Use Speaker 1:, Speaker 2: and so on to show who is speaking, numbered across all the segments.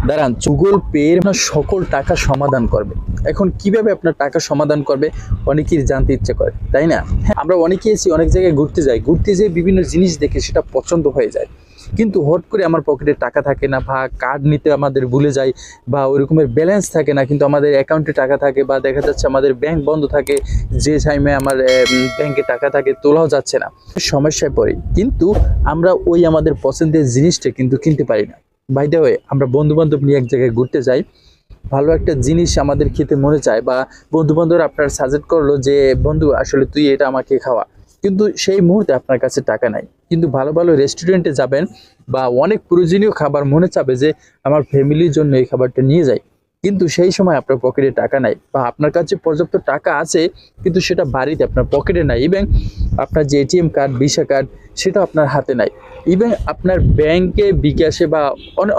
Speaker 1: দাঁড়ান, Google pay আপনার সকল টাকা সমাধান করবে। এখন কিভাবে আপনার টাকা সমাধান করবে অনেকেই জানতে ইচ্ছে করে, তাই না? হ্যাঁ, আমরা অনেকেই আছি, অনেক জায়গায় ঘুরতে যেয়ে বিভিন্ন জিনিস দেখে সেটা পছন্দ হয়ে যায়, কিন্তু হট করে আমার পকেটে টাকা থাকে না, বা কার্ড নিতে আমাদের ভুলে যাই, বা ওই রকমের ব্যালেন্স থাকে না, কিন্তু আমাদের অ্যাকাউন্টে টাকা থাকে, বা দেখা যাচ্ছে আমাদের ব্যাংক বন্ধ থাকে, যে টাইমে আমার ব্যাংকে টাকা থাকে তোলাও যাচ্ছে না, সমস্যায় পড়ি। কিন্তু আমরা ওই আমাদের পছন্দের জিনিসটা কিন্তু কিনতে পারি না। বাই দ্য ওয়ে, আমরা বন্ধু বান্ধব নিয়ে এক জায়গায় ঘুরতে যাই, ভালো একটা জিনিস আমাদের খেতে মনে চায়, বা বন্ধু বান্ধবরা আপনার সাজেস্ট করলো যে বন্ধু আসলে তুই এটা আমাকে খাওয়া, কিন্তু সেই মুহূর্তে আপনার কাছে টাকা নাই। কিন্তু ভালো ভালো রেস্টুরেন্টে যাবেন, বা অনেক প্রয়োজনীয় খাবার মনে চাবে যে আমার ফ্যামিলির জন্য এই খাবারটা নিয়ে যাই, কিন্তু সেই সময় আপনার পকেটে টাকা নাই, বা আপনার কাছে পর্যাপ্ত টাকা আছে কিন্তু সেটা বাড়িতে আপনার পকেটে নাই, এবং আপনার যে এটিএম কার্ড, ভিসা কার্ড, সেটা আপনার হাতে নাই, ইভেন আপনার ব্যাংকে, বিকাশে, বা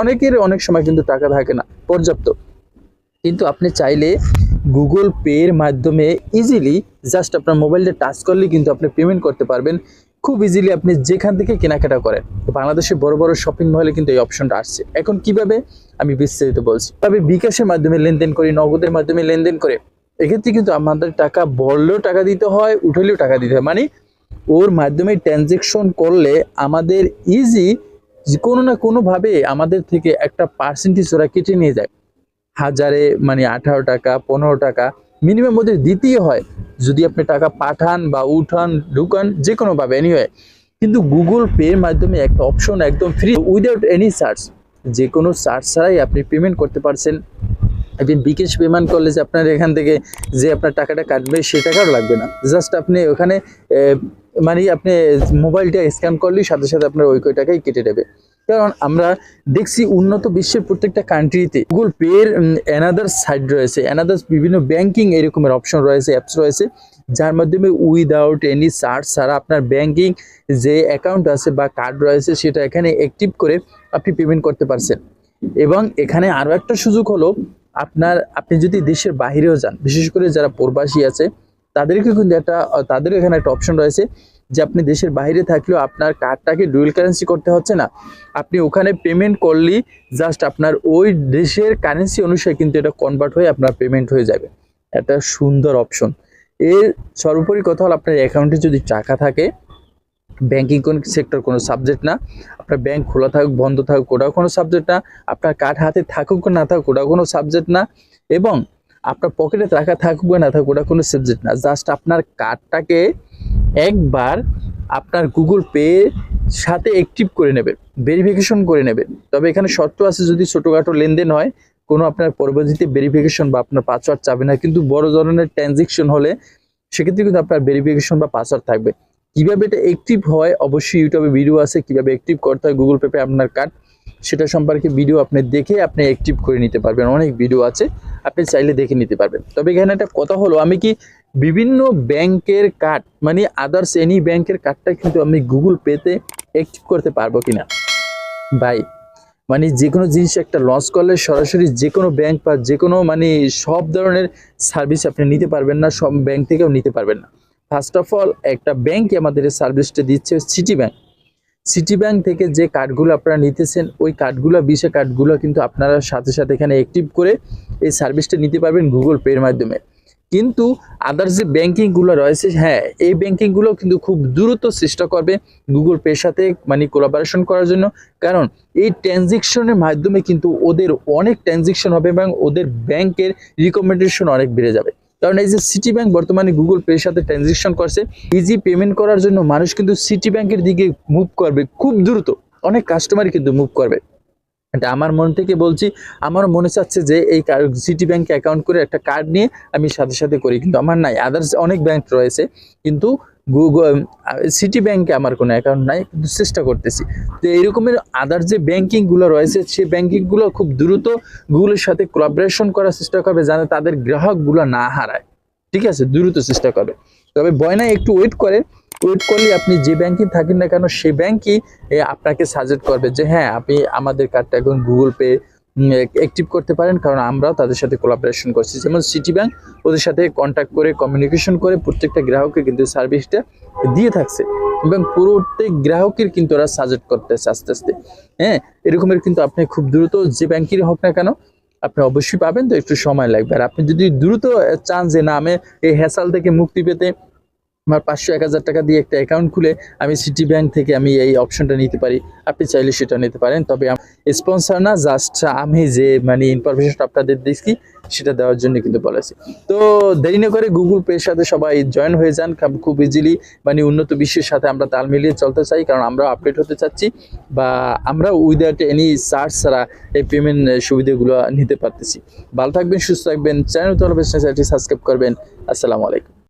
Speaker 1: অনেকের অনেক সময় কিন্তু টাকা থাকে না পর্যাপ্ত। কিন্তু আপনি চাইলে গুগল পের মাধ্যমে ইজিলি জাস্ট আপনার মোবাইলটা টাচ করলে কিন্তু আপনি পেমেন্ট করতে পারবেন খুব ইজিলি, আপনি যেখান থেকে কেনাকাটা করেন। তো বাংলাদেশে বড় বড় শপিং মলে কিন্তু এই অপশনটা আসছে। এখন কিভাবে আমি বিস্তারিত বলছি। তবে বিকাশের মাধ্যমে লেনদেন করি, নগদের মাধ্যমে লেনদেন করে, এক্ষেত্রে কিন্তু আমাদের টাকা বললেও টাকা দিতে হয়, উঠলেও টাকা দিতে হয়, মানে ওর মাধ্যমে ট্রানজেকশন করলে আমাদের ইজি কোনো না কোনোভাবে আমাদের থেকে একটা পার্সেন্টেজ ওরা কেটে নিয়ে যায়। হাজারে মানে 18 টাকা, 15 টাকা মিনিমাম ওদের দিতেই হয়, যদি আপনি টাকা পাঠান বা উঠান, ঢুকান, যে কোনোভাবে এনিওয়ে। কিন্তু গুগল পের মাধ্যমে একটা অপশন একদম ফ্রি, উইদাউট এনি চার্জ, যে কোনো চার্জ ছাড়াই আপনি পেমেন্ট করতে পারছেন। একদিন বিকাশ পেমেন্ট করলে যে আপনার এখান থেকে যে আপনার টাকাটা কাটবে সে টাকাও লাগবে না, জাস্ট আপনি ওখানে মানে আপনি মোবাইলটা স্ক্যান করলেই সাথে সাথে আপনার ওই টাকাই কেটে দেবে। কারণ আমরা দেখছি উন্নত বিশ্বের প্রত্যেকটা কান্ট্রিতে গুগল পের অ্যানাদার সাইড রয়েছে, অ্যানাদার বিভিন্ন ব্যাংকিং এরকমের অপশন রয়েছে, অ্যাপস রয়েছে, যার মাধ্যমে উইদাউট এনি চার্জ ছাড়া আপনার ব্যাংকিং যে অ্যাকাউন্ট আছে বা কার্ড রয়েছে সেটা এখানে অ্যাক্টিভ করে আপনি পেমেন্ট করতে পারছেন। এবং এখানে আরও একটা সুযোগ হলো, আপনি যদি দেশের বাহিরেও যান, বিশেষ করে যারা প্রবাসী আছে তাদেরকে কিন্তু তাদের এখানে একটা অপশন রয়েছে যে আপনি দেশের বাইরে থাকলেও আপনার কার্ডটাকে ডুয়েল কারেন্সি করতে হচ্ছে না, আপনি ওখানে পেমেন্ট করলেই জাস্ট আপনার ওই দেশের কারেন্সি অনুসারে কিন্তু এটা কনভার্ট হয়ে আপনার পেমেন্ট হয়ে যাবে। একটা সুন্দর অপশন। এর সর্বোপরি কথা হলো, আপনার অ্যাকাউন্টে যদি টাকা থাকে, ব্যাংকিং কোন সেক্টর কোনো সাবজেক্ট না, আপনার ব্যাংক খোলা থাকুক বন্ধ থাকুক ওটাও কোনো সাবজেক্ট না, আপনার কার্ড হাতে থাকুক না থাকুক ওটাও কোনো সাবজেক্ট না, এবং আপনার পকেটে টাকা থাকুক বা না থাকুক ওটা কোনো সাবজেক্ট না। জাস্ট আপনার কার্ডটাকে একবার আপনার গুগল পে সাথে অ্যাক্টিভ করে নেবেন, ভেরিফিকেশন করে নেবেন। তবে এখানে শর্ত আছে, যদি ছোটোখাটো লেনদেন হয়, কোনো আপনার পরবর্তীতে ভেরিফিকেশন বা আপনার পাসওয়ার্ড চাবে না, কিন্তু বড় ধরনের ট্রানজেকশন হলে সেক্ষেত্রে কিন্তু আপনার ভেরিফিকেশন বা পাসওয়ার্ড থাকবে। কিভাবে এটা অ্যাক্টিভ হয় অবশ্যই ইউটিউবে ভিডিও আছে, কিভাবে অ্যাক্টিভ করতে হয় গুগল পে আপনার কার্ড, সেটা সম্পর্কে ভিডিও আপনি দেখে আপনি অ্যাক্টিভ করে নিতে পারবেন। অনেক ভিডিও আছে, আপনি চাইলে দেখে নিতে পারবেন। তবে এখানে একটা কথা হলো, আমি কি বিভিন্ন ব্যাংকের কার্ড মানে আদার্স এনি ব্যাংকের কার্ডটা কিন্তু আমি গুগল পেতে অ্যাক্টিভ করতে পারবো কিনা? ভাই, মানে যে কোনো জিনিস একটা লঞ্চ করলে সরাসরি যে কোনো ব্যাংক বা যে কোনো মানে সব ধরনের সার্ভিস আপনি নিতে পারবেন না, সব ব্যাংক থেকেও নিতে পারবেন না। ফার্স্ট অফ অল, একটা ব্যাংকই আমাদের এই সার্ভিসটা দিচ্ছে, সিটি ব্যাংক। সিটি ব্যাংক থেকে যে কার্ডগুলো আপনারা নিতেছেন, ওই কার্ডগুলো, ভিসা কার্ডগুলো কিন্তু আপনারা সাথে সাথে এখানে অ্যাক্টিভ করে এই সার্ভিসটা নিতে পারবেন গুগল পের মাধ্যমে। কিন্তু আদার্স যে ব্যাংকিংগুলো রয়েছে, হ্যাঁ, এই ব্যাংকিংগুলো কিন্তু খুব দ্রুত চেষ্টা করবে গুগল পের সাথে মানে কোলাবোরেশন করার জন্য, কারণ এই ট্রানজেকশনের মাধ্যমে কিন্তু ওদের অনেক ট্রানজেকশন হবে এবং ওদের ব্যাংকের রিকমেন্ডেশন অনেক বেড়ে যাবে। কারণ এই যে সিটি ব্যাংক বর্তমানে গুগল পের সাথে ট্রানজেকশন করছে, ইজি পেমেন্ট করার জন্য মানুষ কিন্তু সিটি ব্যাংকের দিকে মুভ করবে খুব দ্রুত, অনেক কাস্টমারই কিন্তু মুভ করবে। এটা আমার মন থেকে বলছি, আমার মনে চাচ্ছে যে এই সিটি ব্যাংকে অ্যাকাউন্ট করে একটা কার্ড নিয়ে আমি সাথে সাথে করি, কিন্তু আমার নাই। আদার্স অনেক ব্যাংক রয়েছে, কিন্তু গুগল সিটি ব্যাংকে আমার কোনো অ্যাকাউন্ট নাই, কিন্তু চেষ্টা করতেছি। তো এইরকমের আদার্স যে ব্যাংকিংগুলো রয়েছে, সেই ব্যাংকিংগুলো খুব দ্রুত গুগলের সাথে কোলাবোরেশন করার চেষ্টা করবে, যাতে তাদের গ্রাহকগুলো না হারায়। ঠিক আছে, দ্রুত চেষ্টা করবে। তবে ভয় নাই, একটু ওয়েট করলে আপনি যে ব্যাংকে থাকেন না কেন সেই ব্যাংকই আপনাকে সাজেস্ট করবে যে হ্যাঁ, আপনি আমাদের কার্ডটা এখন গুগল পে অ্যাক্টিভ করতে পারেন, কারণ আমরাও তাদের সাথে কোলাবোরেশন করছি। যেমন সিটি ব্যাংক ওদের সাথে কন্ট্যাক্ট করে কমিউনিকেশন করে প্রত্যেকটা গ্রাহককে কিন্তু সার্ভিসটা দিয়ে থাকছে, এবং প্রত্যেক গ্রাহকের কিন্তু ওরা সাজেস্ট করতেছে আস্তে আস্তে। হ্যাঁ, এরকমের কিন্তু আপনি খুব দ্রুত যে ব্যাংকেরই হোক না কেন আপনি অবশ্যই পাবেন, তো একটু সময় লাগবে। আর আপনি যদি দ্রুত চান যে না আমি এই হ্যাসাল থেকে মুক্তি পেতে আমার 500-1000 টাকা দিয়ে একটা অ্যাকাউন্ট খুলে আমি সিটি ব্যাংক থেকে আমি এই অপশনটা নিতে পারি, আপনি চাইলে সেটা নিতে পারেন। তবে স্পন্সর না, জাস্ট আমি যে মানে ইনফরমেশনটা আপনাদের দিচ্ছি সেটা দেওয়ার জন্য কিন্তু বলেছি। তো দেরি না করে গুগল পের সাথে সবাই জয়েন হয়ে যান, খুব ইজিলি মানে উন্নত বিশ্বের সাথে আমরা তাল মিলিয়ে চলতে চাই, কারণ আমরা আপডেট হতে চাচ্ছি, বা আমরা উইদাউট এনি চার্জ ছাড়া এই পেমেন্ট সুবিধাগুলো নিতে পারতেছি। ভালো থাকবেন, সুস্থ থাকবেন, চ্যানেল সাবস্ক্রাইব করবেন। আসসালামু আলাইকুম।